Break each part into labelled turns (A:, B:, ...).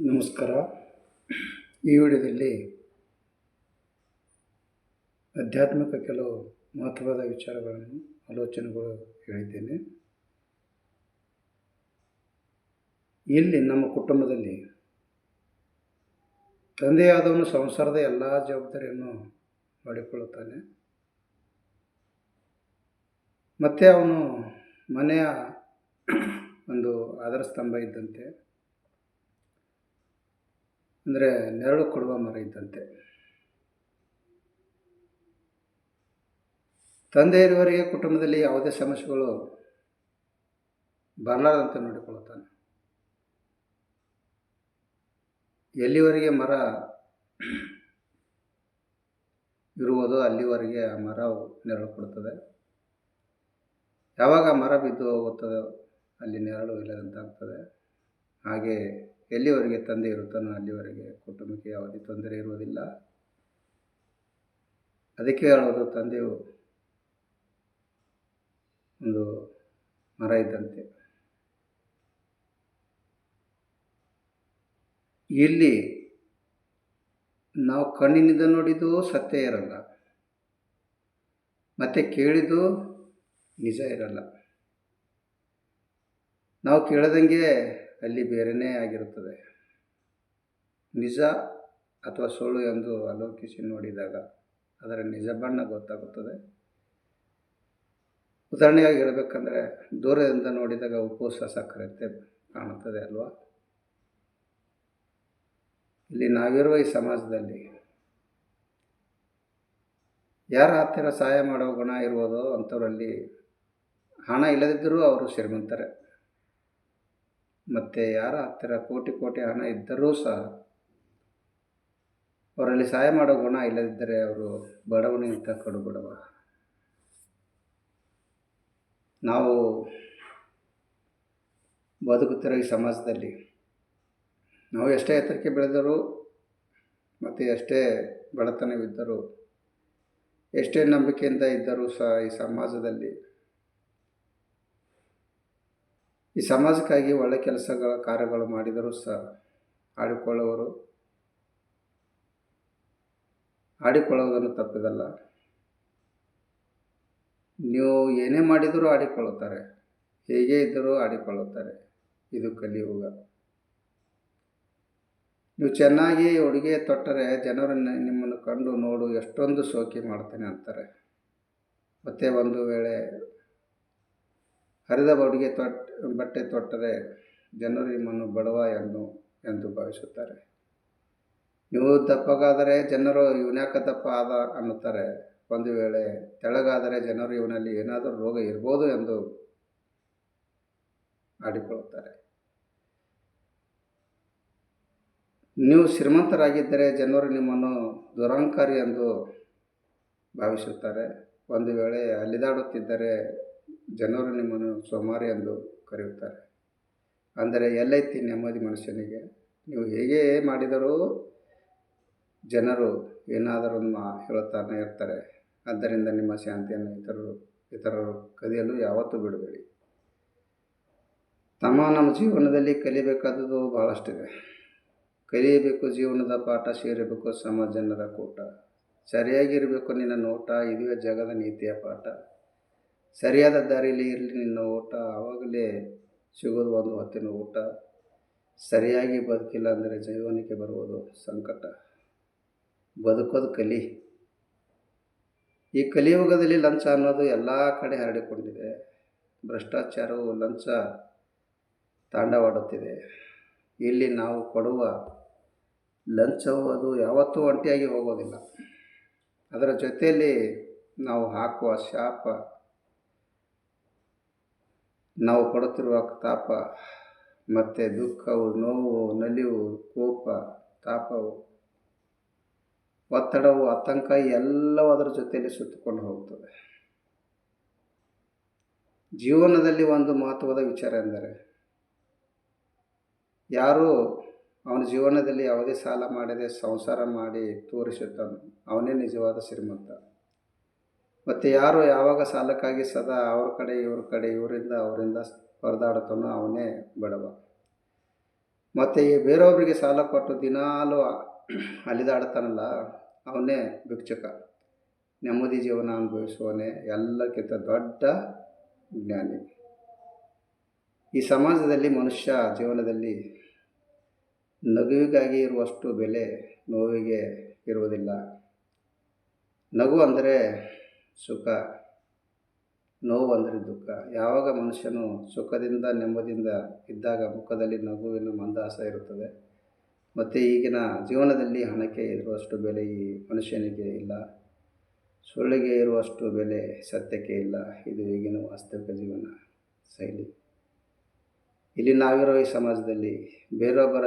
A: ನಮಸ್ಕಾರ. ಈ ವಿಡಿಯೋದಲ್ಲಿ ಆಧ್ಯಾತ್ಮಿಕ ಕೆಲವು ಮಹತ್ವದ ವಿಚಾರಗಳನ್ನು ಆಲೋಚನೆಗಳು ಹೇಳಿದ್ದೇನೆ. ಇಲ್ಲಿ ನಮ್ಮ ಕುಟುಂಬದಲ್ಲಿ ತಂದೆಯಾದವನು ಸಂಸಾರದ ಎಲ್ಲ ಜವಾಬ್ದಾರಿಯನ್ನು ಮಾಡಿಕೊಳ್ಳುತ್ತಾನೆ. ಮತ್ತು ಅವನು ಮನೆಯ ಒಂದು ಆಧಾರ ಸ್ತಂಭ ಇದ್ದಂತೆ, ಅಂದರೆ ನೆರಳು ಕೊಡುವ ಮರ ಇದ್ದಂತೆ. ತಂದೆ ಇರುವವರೆಗೆ ಕುಟುಂಬದಲ್ಲಿ ಯಾವುದೇ ಸಮಸ್ಯೆಗಳು ಬರಲಾರದಂತೆ ನೋಡಿಕೊಳ್ಳುತ್ತಾನೆ. ಎಲ್ಲಿವರೆಗೆ ಮರ ಇರುವುದೋ ಅಲ್ಲಿವರೆಗೆ ಆ ಮರವು ನೆರಳು ಕೊಡುತ್ತದೆ. ಯಾವಾಗ ಮರ ಬಿದ್ದು ಹೋಗುತ್ತದೋ ಅಲ್ಲಿ ನೆರಳು ಇಲ್ಲದಂತಾಗ್ತದೆ. ಹಾಗೆ ಎಲ್ಲಿವರೆಗೆ ತಂದೆ ಇರುತ್ತಾನೋ ಅಲ್ಲಿವರೆಗೆ ಕುಟುಂಬಕ್ಕೆ ಯಾವುದೇ ತೊಂದರೆ ಇರುವುದಿಲ್ಲ. ಅದಕ್ಕೆ ಹೇಳೋದು, ತಂದೆಯು ಒಂದು ಮರ ಇದ್ದಂತೆ. ಇಲ್ಲಿ ನಾವು ಕಣ್ಣಿನಿಂದ ನೋಡಿದ್ದು ಸತ್ಯ ಇರಲ್ಲ, ಮತ್ತು ಕೇಳಿದ್ದು ನಿಜ ಇರಲ್ಲ. ನಾವು ಕೇಳದಂಗೆ ಅಲ್ಲಿ ಬೇರೆಯೇ ಆಗಿರುತ್ತದೆ. ನಿಜ ಅಥವಾ ಸುಳ್ಳು ಎಂದು ಆಲೋಚಿಸಿ ನೋಡಿದಾಗ ಅದರ ನಿಜ ಬಣ್ಣ ಗೊತ್ತಾಗುತ್ತದೆ. ಉದಾಹರಣೆಯಾಗಿ ಹೇಳಬೇಕಂದ್ರೆ, ದೂರದಿಂದ ನೋಡಿದಾಗ ಉಪ್ಪು ಸಕ್ಕರೆಯಂತೆ ಕಾಣುತ್ತದೆ ಅಲ್ವಾ? ಇಲ್ಲಿ ನಾವಿರುವ ಈ ಸಮಾಜದಲ್ಲಿ ಯಾರ ಹತ್ತಿರ ಸಹಾಯ ಮಾಡುವ ಗುಣ ಇರುವುದೋ ಅಂಥವರಲ್ಲಿ ಹಣ ಇಲ್ಲದಿದ್ದರೂ ಅವರು ಶ್ರೀಮಂತರೇ. ಮತ್ತು ಯಾರ ಹತ್ತಿರ ಕೋಟಿ ಹಣ ಇದ್ದರೂ ಸಹ ಅವರಲ್ಲಿ ಸಹಾಯ ಮಾಡೋ ಗುಣ ಇಲ್ಲದಿದ್ದರೆ ಅವರು ಬಡವನಿಗಿಂತ ಕಡು ಬಡವ. ನಾವು ಬದುಕುತ್ತಿರೋ ಈ ಸಮಾಜದಲ್ಲಿ ನಾವು ಎಷ್ಟೇ ಎತ್ತರಕ್ಕೆ ಬೆಳೆದರೂ ಮತ್ತು ಎಷ್ಟೇ ಬಡತನವಿದ್ದರೂ ಎಷ್ಟೇ ನಂಬಿಕೆಯಿಂದ ಇದ್ದರೂ ಸಹ ಈ ಸಮಾಜಕ್ಕಾಗಿ ಒಳ್ಳೆ ಕಾರ್ಯಗಳು ಮಾಡಿದರೂ ಸಹ ಆಡಿಕೊಳ್ಳುವುದನ್ನು ತಪ್ಪಿದಲ್ಲ. ನೀವು ಏನೇ ಮಾಡಿದರೂ ಆಡಿಕೊಳ್ಳುತ್ತಾರೆ, ಹೇಗೆ ಇದ್ದರೂ ಆಡಿಕೊಳ್ಳುತ್ತಾರೆ. ಇದು ಕಲಿಯುಗ. ನೀವು ಚೆನ್ನಾಗಿ ಉಡುಗೆ ತೊಟ್ಟರೆ ಜನರು ನಿಮ್ಮನ್ನು ಕಂಡು ನೋಡು ಎಷ್ಟೊಂದು ಶೋಕಿ ಮಾಡ್ತೇನೆ ಅಂತಾರೆ. ಮತ್ತು ಒಂದು ವೇಳೆ ಹರಿದ ಬಟ್ಟೆ ತೊಟ್ಟರೆ ಜನರು ನಿಮ್ಮನ್ನು ಬಡವ ಎಂದು ಭಾವಿಸುತ್ತಾರೆ. ನೀವು ದಪ್ಪಗಾದರೆ ಜನರು ಇವನ್ಯಾಕ ದಪ್ಪ ಆದ ಅನ್ನುತ್ತಾರೆ. ಒಂದು ವೇಳೆ ತೆಳಗಾದರೆ ಜನರು ಇವನಲ್ಲಿ ಏನಾದರೂ ರೋಗ ಇರ್ಬೋದು ಎಂದು ಆಡಿಕೊಳ್ಳುತ್ತಾರೆ. ನೀವು ಶ್ರೀಮಂತರಾಗಿದ್ದರೆ ಜನರು ನಿಮ್ಮನ್ನು ದುರಹಂಕಾರಿ ಎಂದು ಭಾವಿಸುತ್ತಾರೆ. ಒಂದು ವೇಳೆ ಅಲಿದಾಡುತ್ತಿದ್ದರೆ ಜನರು ನಿಮ್ಮನ್ನು ಸೋಮಾರಿ ಎಂದು ಕರೆಯುತ್ತಾರೆ. ಅಂದರೆ ಎಲ್ಲೈತಿ ನೆಮ್ಮದಿ ಮನುಷ್ಯನಿಗೆ? ನೀವು ಹೇಗೆ ಮಾಡಿದರೂ ಜನರು ಏನಾದರೂ ಹೇಳುತ್ತಾನೆ ಇರ್ತಾರೆ. ಆದ್ದರಿಂದ ನಿಮ್ಮ ಶಾಂತಿಯನ್ನು ಇತರರು ಕದಿಯಲು ಯಾವತ್ತೂ ಬಿಡಬೇಡಿ. ನಮ್ಮ ಜೀವನದಲ್ಲಿ ಕಲಿಯಬೇಕಾದದ್ದು ಬಹಳಷ್ಟಿದೆ. ಕಲಿಯಬೇಕು ಜೀವನದ ಪಾಠ, ಸೇರಬೇಕು ಸಮಾಜ ಜನರ ಕೂಟ, ಸರಿಯಾಗಿರಬೇಕು ನಿನ್ನ ನೋಟ, ಇದುವೇ ಜಗದ ನೀತಿಯ ಪಾಠ. ಸರಿಯಾದ ದಾರಿಯಲ್ಲಿ ಇರಲಿ ನಿನ್ನ ಓಟ, ಆವಾಗಲೇ ಸಿಗೋದು ಒಂದು ಹೊತ್ತಿನ ಊಟ. ಸರಿಯಾಗಿ ಬದುಕಿಲ್ಲ ಅಂದರೆ ಜೀವನಕ್ಕೆ ಬರುವುದು ಸಂಕಟ. ಬದುಕೋದು ಕಲಿ. ಈ ಕಲಿಯುಗದಲ್ಲಿ ಲಂಚ ಅನ್ನೋದು ಎಲ್ಲ ಕಡೆ ಹರಡಿಕೊಂಡಿದೆ. ಭ್ರಷ್ಟಾಚಾರವು ಲಂಚ ತಾಂಡವಾಡುತ್ತಿದೆ. ಇಲ್ಲಿ ನಾವು ಕೊಡುವ ಲಂಚವು ಅದು ಯಾವತ್ತೂ ಒಂಟಿಯಾಗಿ ಹೋಗೋದಿಲ್ಲ. ಅದರ ಜೊತೆಯಲ್ಲಿ ನಾವು ಹಾಕುವ ಶಾಪ, ನಾವು ಪಡುತ್ತಿರುವ ತಾಪ, ಮತ್ತು ದುಃಖವು, ನೋವು, ನಲಿವು, ಕೋಪ, ತಾಪವು, ಒತ್ತಡವು, ಆತಂಕ ಎಲ್ಲವೂ ಅದರ ಜೊತೆಯಲ್ಲಿ ಸುತ್ತಿಕೊಂಡು ಹೋಗುತ್ತದೆ. ಜೀವನದಲ್ಲಿ ಒಂದು ಮಹತ್ವದ ವಿಚಾರ ಎಂದರೆ, ಯಾರು ಅವನ ಜೀವನದಲ್ಲಿ ಯಾವುದೇ ಸಾಲ ಮಾಡದೆ ಸಂಸಾರ ಮಾಡಿ ತೋರಿಸುತ್ತಾನೋ ಅವನೇ ನಿಜವಾದ ಶ್ರೀಮಂತ. ಮತ್ತು ಯಾರು ಯಾವಾಗ ಸಾಲಕ್ಕಾಗಿ ಸದಾ ಅವ್ರ ಕಡೆ ಇವರಿಂದ ಪರದಾಡುತ್ತಾನೋ ಅವನೇ ಬಡವ. ಮತ್ತು ಈ ಬೇರೊಬ್ಬರಿಗೆ ಸಾಲ ಕೊಟ್ಟು ದಿನಾಲೂ ಅಲಿದಾಡ್ತಾನಲ್ಲ, ಅವನೇ ಭಿಕ್ಷುಕ. ನೆಮ್ಮದಿ ಜೀವನ ಅನುಭವಿಸುವವನೇ ಎಲ್ಲಕ್ಕಿಂತ ದೊಡ್ಡ ಜ್ಞಾನಿ. ಈ ಸಮಾಜದಲ್ಲಿ ಮನುಷ್ಯ ಜೀವನದಲ್ಲಿ ನಗುವಿಗಾಗಿ ಇರುವಷ್ಟು ಬೆಲೆ ನೋವಿಗೆ ಇರುವುದಿಲ್ಲ. ನಗು ಅಂದರೆ ಸುಖ, ನೋವು ಅಂದರೆ ದುಃಖ. ಯಾವಾಗ ಮನುಷ್ಯನು ಸುಖದಿಂದ ನೆಮ್ಮದಿಯಿಂದ ಇದ್ದಾಗ ಮುಖದಲ್ಲಿ ನಗುವಿನ ಮಂದಹಾಸ ಇರುತ್ತದೆ. ಮತ್ತು ಈಗಿನ ಜೀವನದಲ್ಲಿ ಹಣಕ್ಕೆ ಇರುವಷ್ಟು ಬೆಲೆ ಈ ಮನುಷ್ಯನಿಗೆ ಇಲ್ಲ, ಸುಳ್ಳಿಗೆ ಇರುವಷ್ಟು ಬೆಲೆ ಸತ್ಯಕ್ಕೆ ಇಲ್ಲ. ಇದು ಈಗಿನ ವಾಸ್ತವಿಕ ಜೀವನ ಶೈಲಿ. ಇಲ್ಲಿ ನಾವಿರೋ ಈ ಸಮಾಜದಲ್ಲಿ ಬೇರೊಬ್ಬರ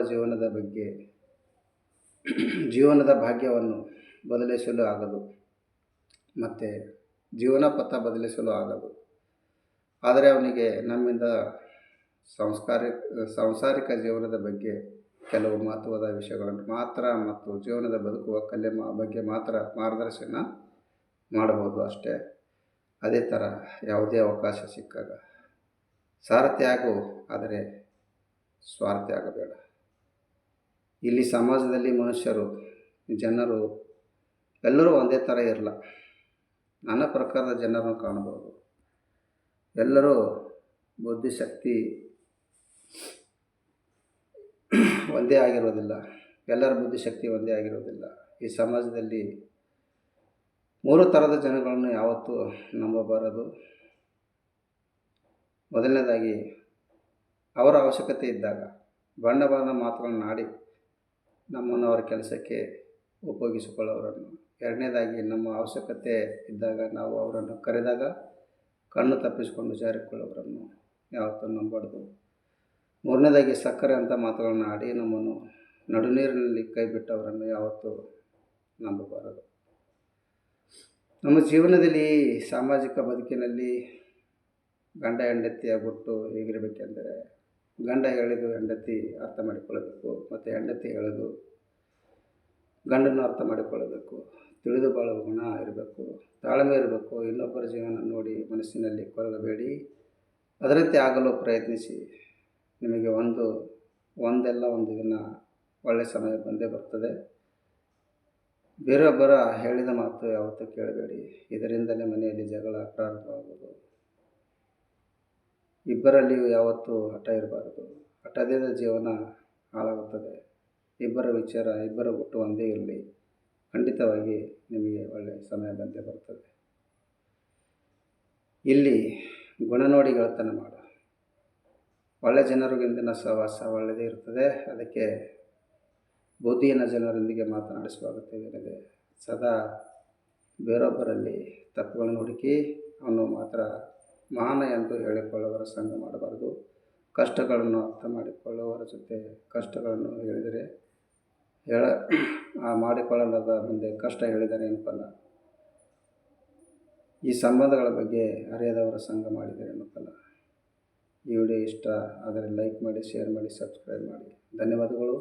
A: ಜೀವನದ ಭಾಗ್ಯವನ್ನು ಬದಲಿಸಲು ಆಗದು ಮತ್ತು ಜೀವನ ಪಥ ಬದಲಿಸಲು ಆಗದು. ಆದರೆ ಅವನಿಗೆ ನಮ್ಮಿಂದ ಸಾಂಸಾರಿಕ ಜೀವನದ ಬಗ್ಗೆ ಕೆಲವು ಮಹತ್ವದ ವಿಷಯಗಳನ್ನು ಮಾತ್ರ ಮತ್ತು ಜೀವನದ ಬದುಕುವ ಕಲೆ ಬಗ್ಗೆ ಮಾತ್ರ ಮಾರ್ಗದರ್ಶನ ಮಾಡಬಹುದು ಅಷ್ಟೇ. ಅದೇ ಥರ ಯಾವುದೇ ಅವಕಾಶ ಸಿಕ್ಕಾಗ ಸಾರಥಿ ಆಗು, ಆದರೆ ಸ್ವಾರ್ಥಿ ಆಗಬೇಡ. ಇಲ್ಲಿ ಸಮಾಜದಲ್ಲಿ ಜನರು ಎಲ್ಲರೂ ಒಂದೇ ಥರ ಇರಲ್ಲ. ನಾನಾ ಪ್ರಕಾರದ ಜನರನ್ನು ಕಾಣಬಹುದು. ಎಲ್ಲರೂ ಬುದ್ಧಿಶಕ್ತಿ ಒಂದೇ ಆಗಿರೋದಿಲ್ಲ. ಎಲ್ಲರ ಬುದ್ಧಿಶಕ್ತಿ ಒಂದೇ ಆಗಿರೋದಿಲ್ಲ. ಈ ಸಮಾಜದಲ್ಲಿ 3 ಥರದ ಜನಗಳನ್ನು ಯಾವತ್ತೂ ನಂಬಬಾರದು. ಮೊದಲನೇದಾಗಿ, ಅವರ ಅವಶ್ಯಕತೆ ಇದ್ದಾಗ ಬಣ್ಣ ಮಾತುಗಳನ್ನು ಆಡಿ ನಮ್ಮನ್ನು ಅವರ ಕೆಲಸಕ್ಕೆ ಉಪಯೋಗಿಸಿಕೊಳ್ಳೋರನ್ನು. ಎರಡನೇದಾಗಿ, ನಮ್ಮ ಅವಶ್ಯಕತೆ ಇದ್ದಾಗ ನಾವು ಅವರನ್ನು ಕರೆದಾಗ ಕಣ್ಣು ತಪ್ಪಿಸಿಕೊಂಡು ಜಾರಿಕೊಳ್ಳೋರನ್ನು ಯಾವತ್ತೂ ನಂಬಬಾರ್ದು. ಮೂರನೇದಾಗಿ, ಸಕ್ಕರೆ ಅಂತ ಮಾತುಗಳನ್ನು ಆಡಿ ನಮ್ಮನ್ನು ನಡುನೀರಿನಲ್ಲಿ ಕೈ ಬಿಟ್ಟವರನ್ನು ಯಾವತ್ತೂ ನಂಬಬಾರದು. ನಮ್ಮ ಜೀವನದಲ್ಲಿ ಸಾಮಾಜಿಕ ಬದುಕಿನಲ್ಲಿ ಗಂಡ ಹೆಂಡತಿಯ ಗುಟ್ಟು ಹೇಗಿರಬೇಕೆಂದರೆ, ಗಂಡ ಹೇಳಿದ್ದು ಹೆಂಡತಿ ಅರ್ಥ ಮಾಡಿಕೊಳ್ಳಬೇಕು ಮತ್ತು ಹೆಂಡತಿ ಹೇಳಿದ್ದು ಗಂಡನ್ನು ಅರ್ಥ ಮಾಡಿಕೊಳ್ಳಬೇಕು. ತಿಳಿದು ಬಾಳುವ ಗುಣ ಇರಬೇಕು, ತಾಳ್ಮೆ ಇರಬೇಕು. ಇನ್ನೊಬ್ಬರ ಜೀವನ ನೋಡಿ ಮನಸ್ಸಿನಲ್ಲಿ ಕೊರಗಬೇಡಿ, ಅದರಂತೆ ಆಗಲು ಪ್ರಯತ್ನಿಸಿ. ನಿಮಗೆ ಒಂದಲ್ಲ ಒಂದು ದಿನ ಒಳ್ಳೆಯ ಸಮಯ ಬಂದೇ ಬರ್ತದೆ. ಬೇರೊಬ್ಬರ ಹೇಳಿದ ಮಾತು ಯಾವತ್ತೂ ಕೇಳಬೇಡಿ. ಇದರಿಂದಲೇ ಮನೆಯಲ್ಲಿ ಜಗಳ ಪ್ರಾರಂಭವಾಗುವುದು. ಇಬ್ಬರಲ್ಲಿಯೂ ಯಾವತ್ತೂ ಹಠ ಇರಬಾರದು. ಹಠದಿಂದ ಜೀವನ ಹಾಳಾಗುತ್ತದೆ. ಇಬ್ಬರ ಗುಟ್ಟು ಒಂದೇ ಇರಲಿ. ಖಂಡಿತವಾಗಿ ನಿಮಗೆ ಒಳ್ಳೆಯ ಸಮಯ ಬಂದೇ ಬರ್ತದೆ. ಇಲ್ಲಿ ಗುಣ ನೋಡಿ ಗೆಳೆತನ ಮಾಡು. ಒಳ್ಳೆಯ ಜನರಿಗಿಂದಿನ ಸಹವಾಸ ಒಳ್ಳೆಯದೇ ಇರ್ತದೆ. ಅದಕ್ಕೆ ಬುದ್ಧಿಹೀನ ಜನರೊಂದಿಗೆ ಮಾತನಾಡಿಸುವ ಅಗತ್ಯವಿರದೆ ಸದಾ ಬೇರೊಬ್ಬರಲ್ಲಿ ತಪ್ಪುಗಳನ್ನು ಹುಡುಕಿ ಅವನು ಮಾತ್ರ ಮಹಾನ ಎಂದು ಹೇಳಿಕೊಳ್ಳುವವರ ಸಂಗ ಮಾಡಬಾರದು. ಕಷ್ಟಗಳನ್ನು ಅರ್ಥ ಮಾಡಿಕೊಳ್ಳುವವರ ಜೊತೆ ಕಷ್ಟಗಳನ್ನು ಹೇಳಿದರೆ ಮಾಡಿಕೊಳ್ಳಲಾದ ಮುಂದೆ ಕಷ್ಟ ಹೇಳಿದರೆ ನೆನಪಲ್ಲ. ಈ ಸಂಬಂಧಗಳ ಬಗ್ಗೆ ಅರಿಯದವರ ಸಂಗ ಮಾಡಿದರೆ ನೆನಪಲ್ಲ. ಈ ವಿಡಿಯೋ ಇಷ್ಟ ಆದರೆ ಲೈಕ್ ಮಾಡಿ, ಶೇರ್ ಮಾಡಿ, ಸಬ್ಸ್ಕ್ರೈಬ್ ಮಾಡಿ. ಧನ್ಯವಾದಗಳು.